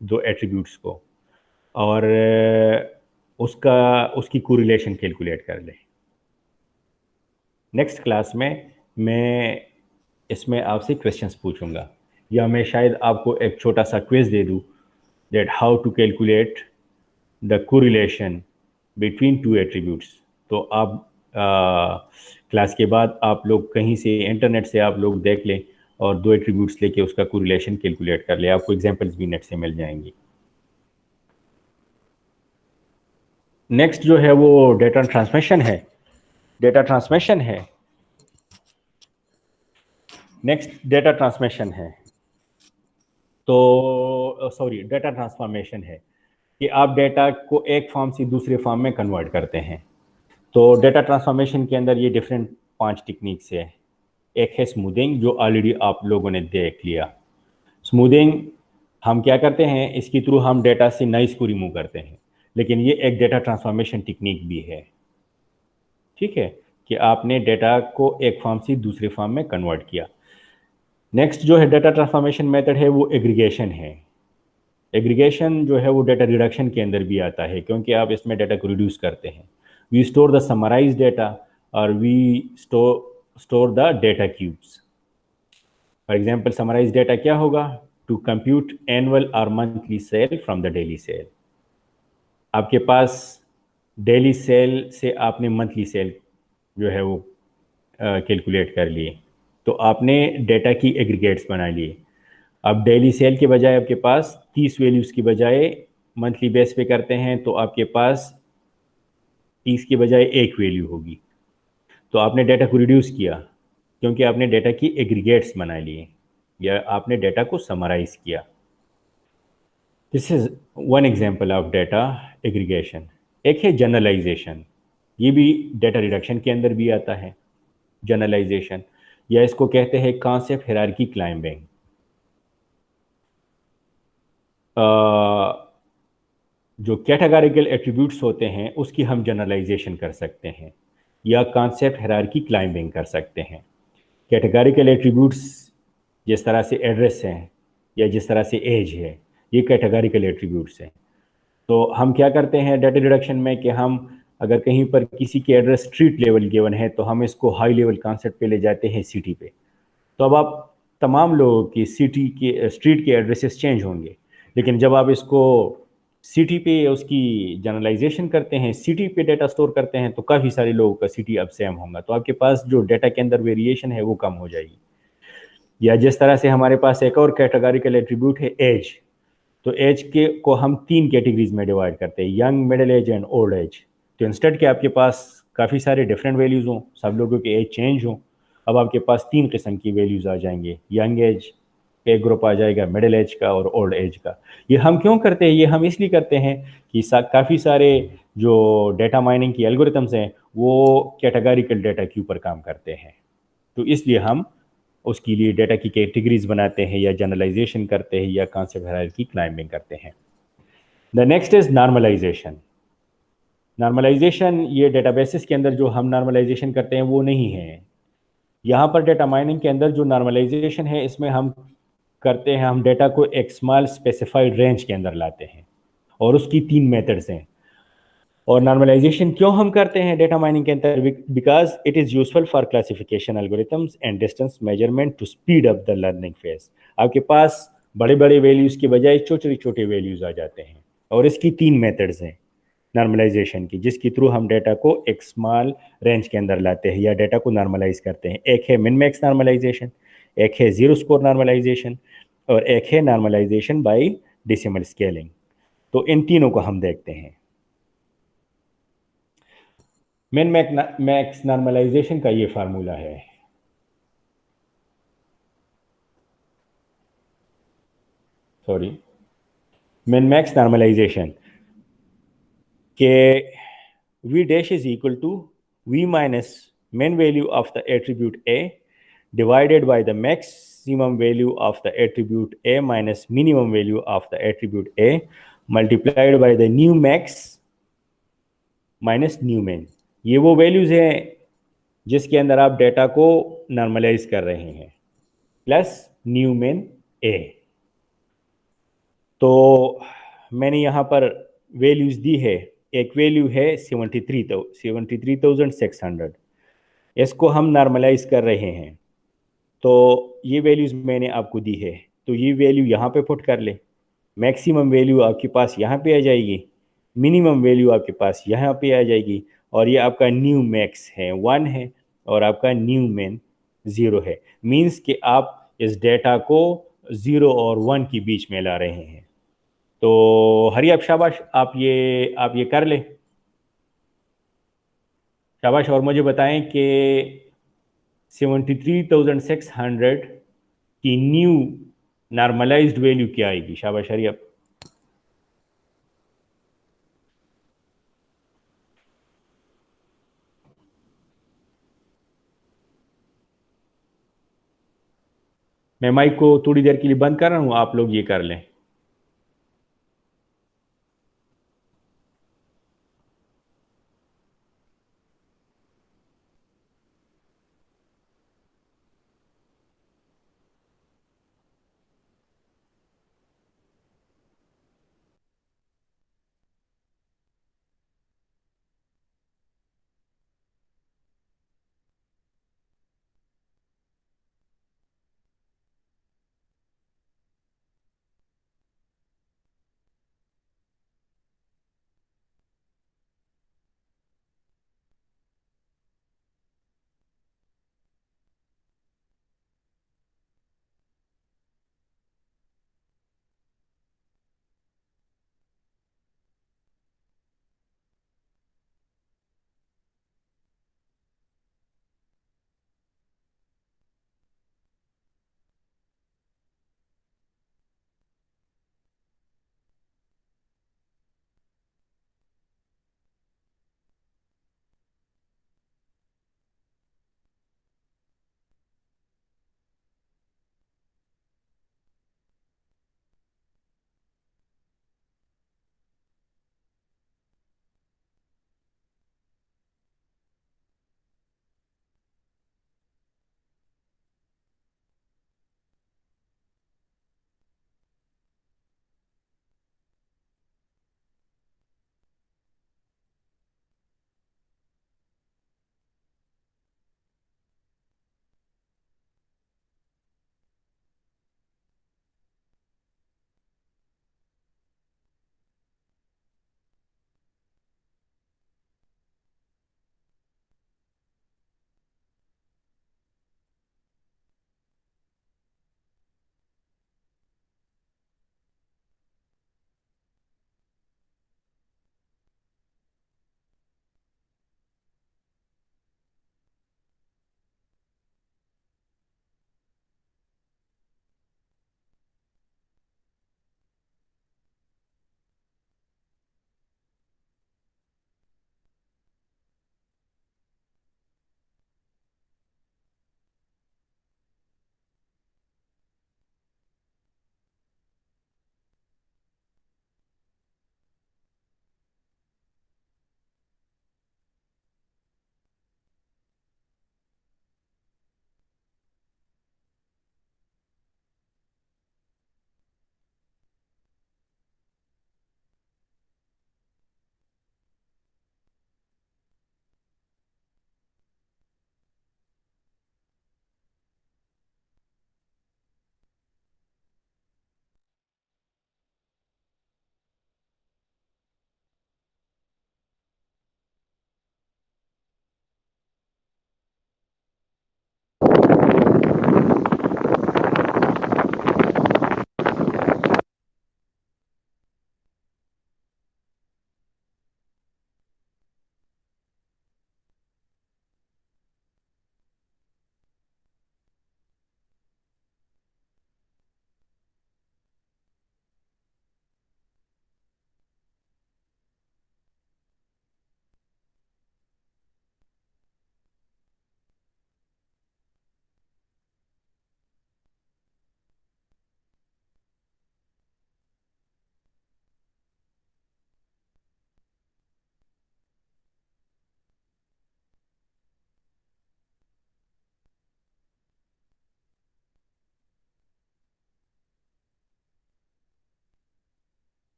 दो एट्रीब्यूट्स को, और उसकी कोरिलेशन कैलकुलेट कर लें। नेक्स्ट क्लास में मैं इसमें आपसे क्वेश्चंस पूछूंगा, या मैं शायद आपको एक छोटा सा क्विज दे दूं that how to calculate the correlation between two attributes. तो आप क्लास के बाद आप लोग कहीं से इंटरनेट से आप लोग देख लें और दो एट्रीब्यूट्स लेके उसका कोरिलेशन कैलकुलेट कर लें। आपको एग्जांपल्स भी नेट से मिल जाएंगी। नेक्स्ट जो है वो डेटा ट्रांसमिशन है। डेटा ट्रांसमिशन है नेक्स्ट डेटा ट्रांसमिशन है तो सॉरी डेटा ट्रांसफॉर्मेशन है कि आप डेटा को एक फॉर्म से दूसरे फॉर्म में कन्वर्ट करते हैं। तो डेटा ट्रांसफॉर्मेशन के अंदर ये डिफरेंट 5 टेक्निक्स है। एक है स्मूथिंग, जो ऑलरेडी आप लोगों ने देख लिया। स्मूथिंग हम क्या करते हैं, इसके थ्रू हम डेटा से नॉइज़ को रिमूव करते हैं, लेकिन ये एक डेटा ट्रांसफॉर्मेशन टेक्निक भी है। ठीक है, कि आपने डेटा को एक फॉर्म से दूसरे फॉर्म में कन्वर्ट किया। नेक्स्ट जो है डेटा ट्रांसफॉर्मेशन मेथड है वो एग्रीगेशन है। एग्रीगेशन जो है वो डेटा रिडक्शन के अंदर भी आता है, क्योंकि आप इसमें डेटा को रिड्यूस करते हैं। We store the summarize data और we store the data cubes. For example summarize data क्या होगा? टू कंप्यूट एनुअल और monthly sale from the daily sale. आपके पास डेली सेल से आपने मंथली सेल जो है वो कैलकुलेट कर लिए, तो आपने डेटा की एग्रीगेट्स बना लिए। अब डेली सेल के बजाय आपके पास 30 वैल्यूज़ की बजाय मंथली बेस पे करते हैं, तो आपके पास 30 की बजाय 1 वैल्यू होगी। तो आपने डेटा को रिड्यूस किया क्योंकि आपने डेटा की एग्रीगेट्स बना लिए या आपने डेटा को समराइज किया। This is one example of data aggregation. एक है जनरलाइजेशन, ये भी डेटा रिडक्शन के अंदर भी आता है। जनरलाइजेशन, या इसको कहते हैं कॉन्सेप्ट हायरार्की क्लाइंबिंग। जो कैटेगोरिकल एट्रीब्यूट्स होते हैं उसकी हम जनरलाइजेशन कर सकते हैं या कॉन्सेप्ट हायरार्की क्लाइंबिंग कर सकते हैं। कैटेगोरिकल एट्रीब्यूट्स जिस तरह से एड्रेस हैं या जिस तरह से एज है, ये कैटेगोरिकल एट्रीब्यूट्स हैं। तो हम क्या करते हैं डेटा रिडक्शन में कि हम अगर कहीं पर किसी के एड्रेस स्ट्रीट लेवल गिवन है तो हम इसको हाई लेवल कॉन्सेप्ट पे ले जाते हैं सिटी पे। तो अब आप तमाम लोगों की सिटी के स्ट्रीट के एड्रेसेस चेंज होंगे, लेकिन जब आप इसको सिटी पे उसकी जनरलाइजेशन करते हैं, सिटी पे डेटा स्टोर करते हैं, तो काफ़ी सारे लोगों का सिटी अब सेम होगा। तो आपके पास जो डेटा के अंदर वेरिएशन है वो कम हो जाएगी। या जिस तरह से हमारे पास एक और कैटेगरिकल एट्रीब्यूट है एज, तो एज के को हम 3 कैटेगरीज में डिवाइड करते हैं, young, middle age and old age. तो इंस्टेड के आपके पास काफ़ी सारे डिफरेंट वैल्यूज़ हों, सब लोगों की एज चेंज हो, अब आपके पास 3 किस्म की वैल्यूज़ आ जाएंगे, यंग एज एक ग्रुप आ जाएगा, मिडिल एज का और ओल्ड एज का। ये हम क्यों करते हैं? ये हम इसलिए करते हैं कि काफ़ी सारे जो डेटा माइनिंग की एल्गोरिथम्स हैं वो कैटेगरिकल डेटा के ऊपर काम करते हैं, तो इसलिए हम उसके लिए डेटा की कैटेगरीज बनाते हैं या जनरलाइजेशन करते हैं या कॉन्सेप्ट हायरार्की क्लाइंबिंग करते हैं। The next is normalization. Normalization ये डेटाबेसिस के अंदर जो हम नॉर्मलाइजेशन करते हैं वो नहीं है। यहाँ पर डेटा माइनिंग के अंदर जो नॉर्मलाइजेशन है इसमें हम करते हैं, हम डेटा को एक स्मॉल स्पेसिफाइड रेंज के अंदर लाते हैं और उसकी 3 मेथड्स हैं। और नॉर्मलाइजेशन क्यों हम करते हैं डेटा माइनिंग के अंदर? Because it is useful for classification algorithms and distance measurement to speed up the learning phase. आपके पास बड़े बड़े वैल्यूज़ की बजाय छोटे छोटे वैल्यूज़ आ जाते हैं, और इसकी 3 मेथड्स हैं नॉर्मलाइजेशन की, जिसके थ्रू हम डेटा को एक स्मॉल रेंज के अंदर लाते हैं या डेटा को नॉर्मलाइज करते हैं। एक है मिन मैक्स नॉर्मलाइजेशन, एक है जीरो स्कोर नॉर्मलाइजेशन, और एक है नॉर्मलाइजेशन बाय डेसिमल स्केलिंग। तो इन तीनों को हम देखते हैं। मिन मैक्स नॉर्मलाइजेशन का ये फार्मूला है, सॉरी, मिन मैक्स नॉर्मलाइजेशन के v dash is equal to v minus min value of the attribute a divided by the maximum value of the attribute a minus minimum value of the attribute a multiplied by the new max minus new main. ये वो values हैं जिसके अंदर आप data को normalise कर रहे हैं, प्लस न्यू मेन ए। तो मैंने यहाँ पर वैल्यूज दी है, एक वैल्यू है 73,600, इसको हम नॉर्मलाइज कर रहे हैं। तो ये वैल्यूज मैंने आपको दी है, तो ये वैल्यू यहाँ पे पुट कर ले, मैक्सिमम वैल्यू आपके पास यहाँ पे आ जाएगी, मिनिमम वैल्यू आपके पास यहाँ पे आ जाएगी, और ये आपका न्यू मैक्स है 1 है और आपका न्यू मेन 0 है। मीन्स कि आप इस डेटा को 0 और 1 के बीच में ला रहे हैं। तो हरी आप शाबाश, आप ये कर लें, शाबाश। और मुझे बताएं कि 73,600 की न्यू नॉर्मलाइज्ड वैल्यू क्या आएगी? शाबाश हरी आप। मैं माइक को थोड़ी देर के लिए बंद कर रहा हूं, आप लोग ये कर लें।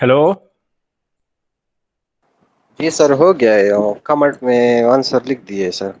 हेलो। जी सर हो गया है और कमेंट में आंसर लिख दिए सर।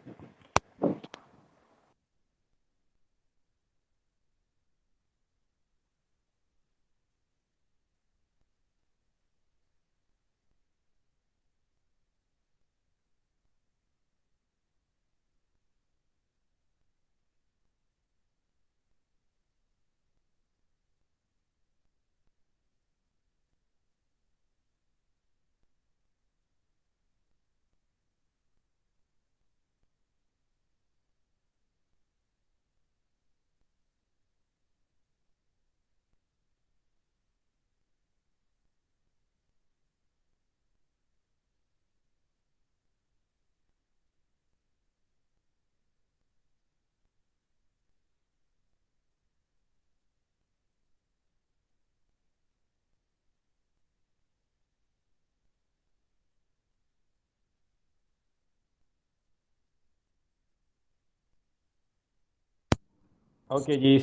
ओके जी,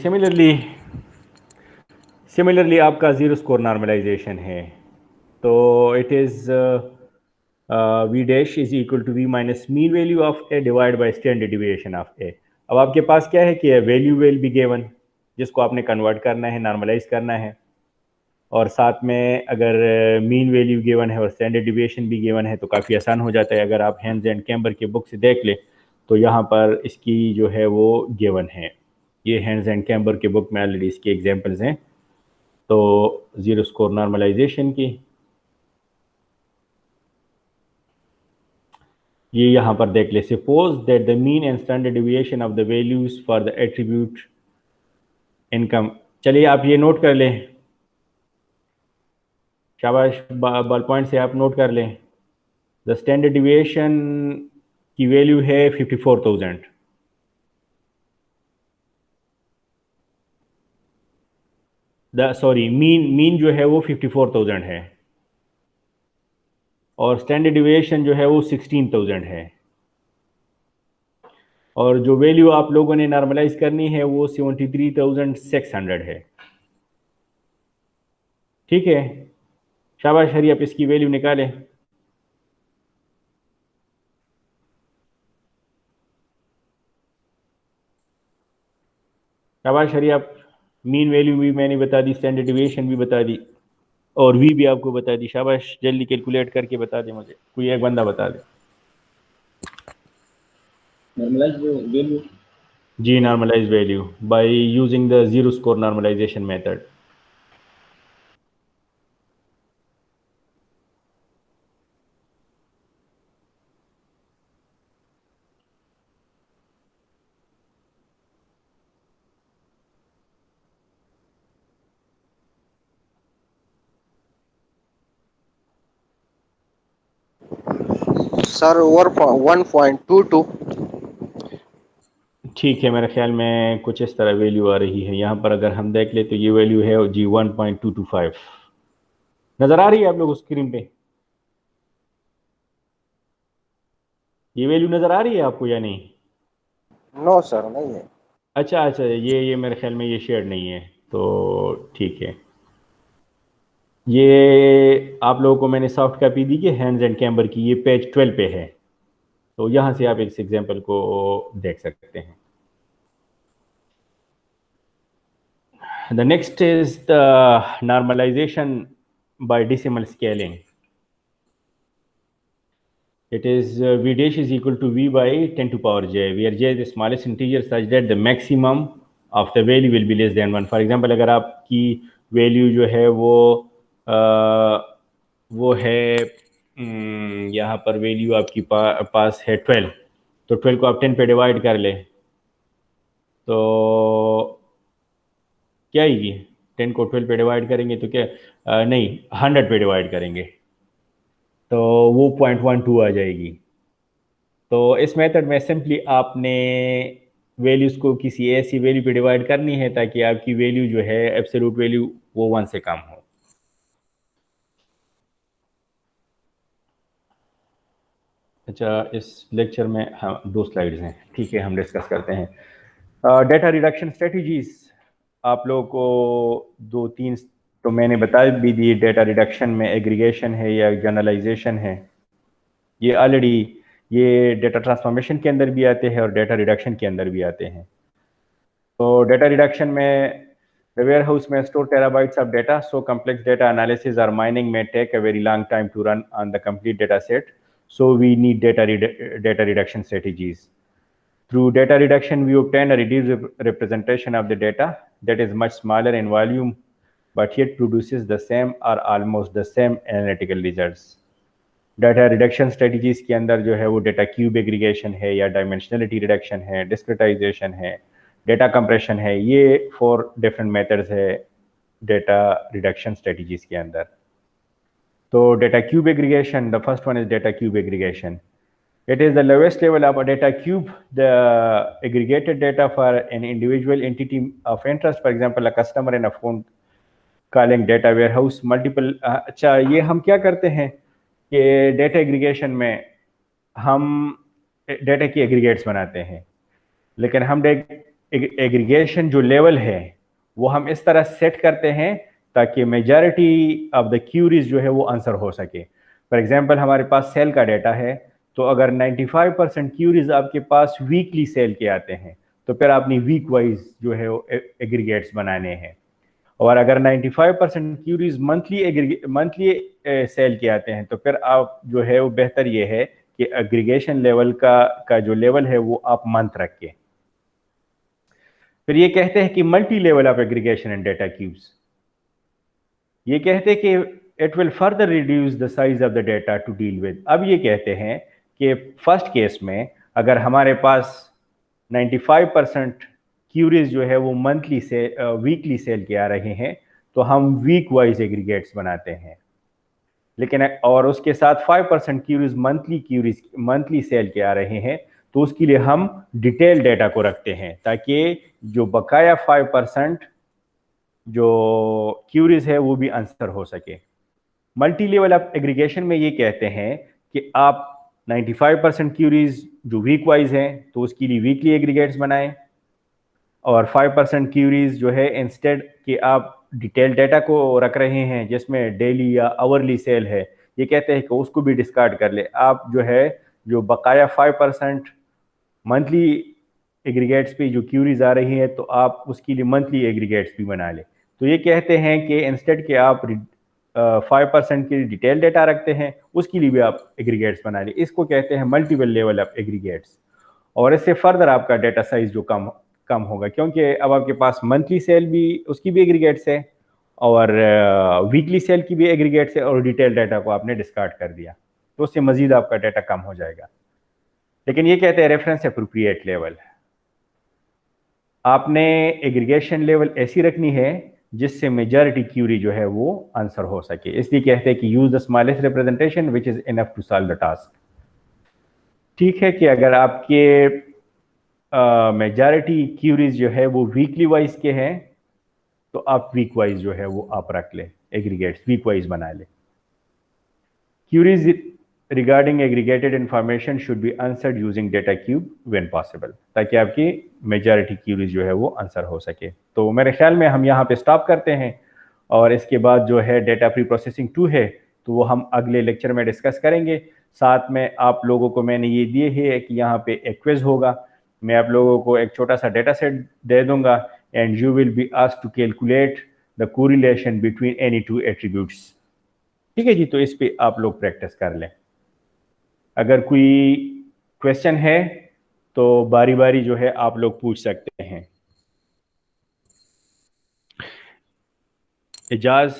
सिमिलरली आपका ज़ीरो स्कोर नॉर्मलाइजेशन है, तो it is V dash is equal to V minus mean value of A divide by standard deviation of A. अब आपके पास क्या है कि वैल्यू विल बी गिवन, जिसको आपने कन्वर्ट करना है, नॉर्मलाइज करना है, और साथ में अगर मीन वैल्यू गिवन है और स्टैंडर्ड डिविएशन भी गिवन है तो काफ़ी आसान हो जाता है। अगर आप हैंस एंड कैम्बर के बुक से देख ले तो यहाँ पर इसकी जो है वो गिवन है। ये हैंस एंड कैम्बर के बुक में ऑलरेडी इसके एग्जांपल्स हैं। तो ज़ीरो स्कोर नॉर्मलाइजेशन की ये यहाँ पर देख ले, suppose that the mean and standard deviation of the values for the attribute income. चलिए आप ये नोट कर लें, शाबाश, बॉल पॉइंट से आप नोट कर लें। द स्टैंडर्ड डिविएशन की वैल्यू है 54,000। सॉरी, मीन जो है वो 54,000 है और स्टैंडर्ड डिविएशन जो है वो 16,000 है, और जो वैल्यू आप लोगों ने नॉर्मलाइज करनी है वो 73,600 है। ठीक है, शाबाश हरी, आप इसकी वैल्यू निकालें। शाबाश हरी, आप मीन वैल्यू भी मैंने बता दी, स्टैंडर्ड डिविएशन भी बता दी, और वी भी आपको बता दी। शाबाश, जल्दी कैलकुलेट करके बता दे मुझे, कोई एक बंदा बता दे। Normalize the value. जी, normalize value by using the zero score normalization method. Sir 1.22। ठीक है, मेरे ख्याल में कुछ इस तरह वैल्यू आ रही है। यहाँ पर अगर हम देख ले तो ये वैल्यू है जी 1.225। नज़र आ रही है आप लोग स्क्रीन पे? ये वैल्यू नज़र आ रही है आपको या नहीं? नो सर नहीं है। अच्छा अच्छा, ये मेरे ख्याल में ये शेयर नहीं है, तो ठीक है। ये आप लोगों को मैंने सॉफ्ट कॉपी दी है हैंड्स एंड कैम्बर की, ये पेज 12 पे है, तो यहाँ से आप इस एग्जाम्पल को देख सकते हैं। The next is the normalization by decimal scaling. It is v dash is equal to v by 10 to power j, where j is the smallest integer such that the maximum of the value will be less than 1। For example अगर आपकी value जो है वो है यहाँ पर value आपकी पास है 12, तो 12 को आप 10 पे डिवाइड कर ले तो क्या आएगी? 10 को 12 पे डिवाइड करेंगे तो क्या नहीं 100 पे डिवाइड करेंगे तो वो 0.12 आ जाएगी। तो इस मेथड में सिंपली आपने वैल्यूज़ को किसी ऐसी वैल्यू पे डिवाइड करनी है ताकि आपकी वैल्यू जो है एब्सोल्यूट वैल्यू वो 1 से कम हो। अच्छा, इस लेक्चर में हाँ 2 स्लाइड्स हैं, ठीक है, हम डिस्कस करते हैं डेटा रिडक्शन स्ट्रेटजीज। आप लोगों को 2-3 तो मैंने बता भी दी। डेटा रिडक्शन में एग्रीगेशन है या जनरलाइजेशन है, ये ऑलरेडी ये डेटा ट्रांसफॉर्मेशन के अंदर भी आते हैं और डेटा रिडक्शन के अंदर भी आते हैं। तो डेटा रिडक्शन में the warehouse may store terabytes of data, so complex data analysis or mining may take a very long time to run on the complete data set. So we need data reduction strategies. Through data reduction, we obtain a reduced representation of the data that is much smaller in volume, but yet produces the same or almost the same analytical results. Data reduction strategies के अंदर जो है वो data cube aggregation है या dimensionality reduction है, discretization है, data compression है, ये 4 डिफरेंट मेथड्स है डेटा रिडक्शन स्ट्रेटजीज के अंदर। तो data cube aggregation, the first one is data cube aggregation. It is the lowest level of a data cube, the aggregated data for an individual entity of interest, for example, a customer in a phone calling data warehouse, multiple। अच्छा, ये हम क्या करते हैं कि data aggregation में हम data की एग्रीगेट्स बनाते हैं, लेकिन हम एग्रीगेशन जो लेवल है वो हम इस तरह सेट करते हैं ताकि मेजॉरिटी ऑफ द क्यूरीज जो है वो आंसर हो सके। फॉर एग्जांपल, हमारे पास सेल का डेटा है, तो अगर 95% क्यूरीज आपके पास वीकली सेल के आते हैं तो फिर आपने वीक वाइज जो है वो एग्रीगेट्स बनाने हैं। और अगर 95% क्यूरीज मंथली सेल के आते हैं तो फिर आप जो है वो बेहतर ये है कि एग्रीगेशन लेवल का जो लेवल है वो आप मंथ रख के। फिर ये कहते हैं कि multi level of aggregation in data cubes, ये कहते हैं कि it will further reduce the size of the data to deal with. अब ये कहते हैं कि फर्स्ट केस में अगर हमारे पास 95% क्यूरीज जो है वो मंथली से वीकली सेल के आ रहे हैं तो हम वीक वाइज एग्रीगेट्स बनाते हैं, लेकिन और उसके साथ 5% क्यूरीज मंथली सेल के आ रहे हैं तो उसके लिए हम डिटेल डेटा को रखते हैं ताकि जो बकाया 5% जो क्यूरीज है वो भी आंसर हो सके। मल्टी लेवल ऑफ एग्रीगेशन में ये कहते हैं कि आप 95% क्यूरीज जो वीक वाइज हैं तो उसके लिए वीकली एग्रीगेट्स बनाएं, और 5% क्यूरीज जो है इंस्टेड कि आप डिटेल डेटा को रख रहे हैं जिसमें डेली या आवरली सेल है, ये कहते हैं कि उसको भी डिस्कार्ड कर ले। आप जो है जो बकाया 5% मंथली एग्रीगेट्स पे जो क्यूरीज आ रही है तो आप उसके लिए मंथली एग्रीगेट्स भी बना ले। तो ये कहते हैं कि इंस्टेड के आप 5% की डिटेल डेटा रखते हैं उसके लिए भी आप एग्रीगेट्स बना ले। इसको कहते हैं मल्टीपल लेवल ऑफ एग्रीगेट्स। और इससे फर्दर आपका डेटा साइज जो कम होगा, क्योंकि अब आपके पास मंथली सेल भी उसकी भी एग्रीगेट्स है और वीकली सेल की भी एग्रीगेट्स है और डिटेल डाटा को आपने डिस्कार्ड कर दिया तो उससे मजीद आपका डाटा कम हो जाएगा। लेकिन ये कहते हैं रेफरेंस एप्रोप्रिएट लेवल, आपने एग्रीगेशन लेवल ऐसी रखनी है जिससे मेजॉरिटी क्यूरी जो है वो आंसर हो सके। इसलिए कहते हैं कि use the smallest representation which is enough to solve the task. ठीक है कि अगर आपके मेजॉरिटी क्यूरीज जो है वो वीकली वाइज के हैं तो आप वीक वाइज जो है वो आप रख ले, एग्रीगेट्स वीक वाइज बना ले। Queries regarding aggregated information should be answered using data cube when possible, ताकि आपकी मेजॉरिटी क्यूरीज जो है वो आंसर हो सके। तो मेरे ख्याल में हम यहाँ पे स्टॉप करते हैं और इसके बाद जो है डेटा प्री प्रोसेसिंग 2 है तो वो हम अगले लेक्चर में डिस्कस करेंगे। साथ में आप लोगों को मैंने ये दिए है कि यहाँ पे एक क्विज होगा, मैं आप लोगों को एक छोटा सा डेटा सेट दे दूंगा and you will be asked to calculate the correlation between any 2 attributes. ठीक है जी, तो इस पे आप लोग प्रैक्टिस कर लें। अगर कोई क्वेश्चन है तो बारी बारी जो है आप लोग पूछ सकते हैं। Aijaz,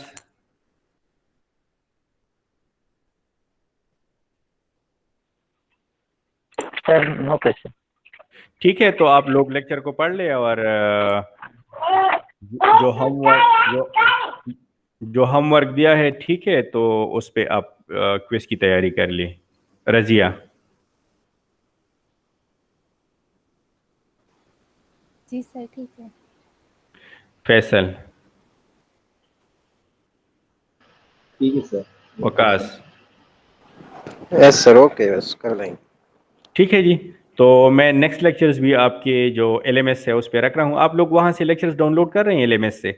sir no question. ठीक है, तो आप लोग लेक्चर को पढ़ ले और जो होमवर्क दिया है, ठीक है, तो उस पे आप क्विज की तैयारी कर ली। रजिया, जी सर ठीक है। फैसल, ठीक है sir. Waqas, yes sir, okay, बस कर लेंगे। ठीक है जी। तो मैं नेक्स्ट लेक्चर्स भी आपके जो एलएमएस है उस पर रख रहा हूँ। आप लोग वहाँ से लेक्चर्स डाउनलोड कर रहे हैं एलएमएस से?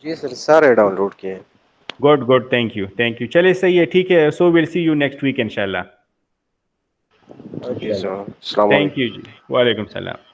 जी सर, सारे डाउनलोड किए हैं। Good good, thank you thank you. चलिए सही है, ठीक है। So will see you next week इंशाल्लाह। जी सर, अस्सलाम थैंक वालेकुम। यू जी, वालेकुम सलाम।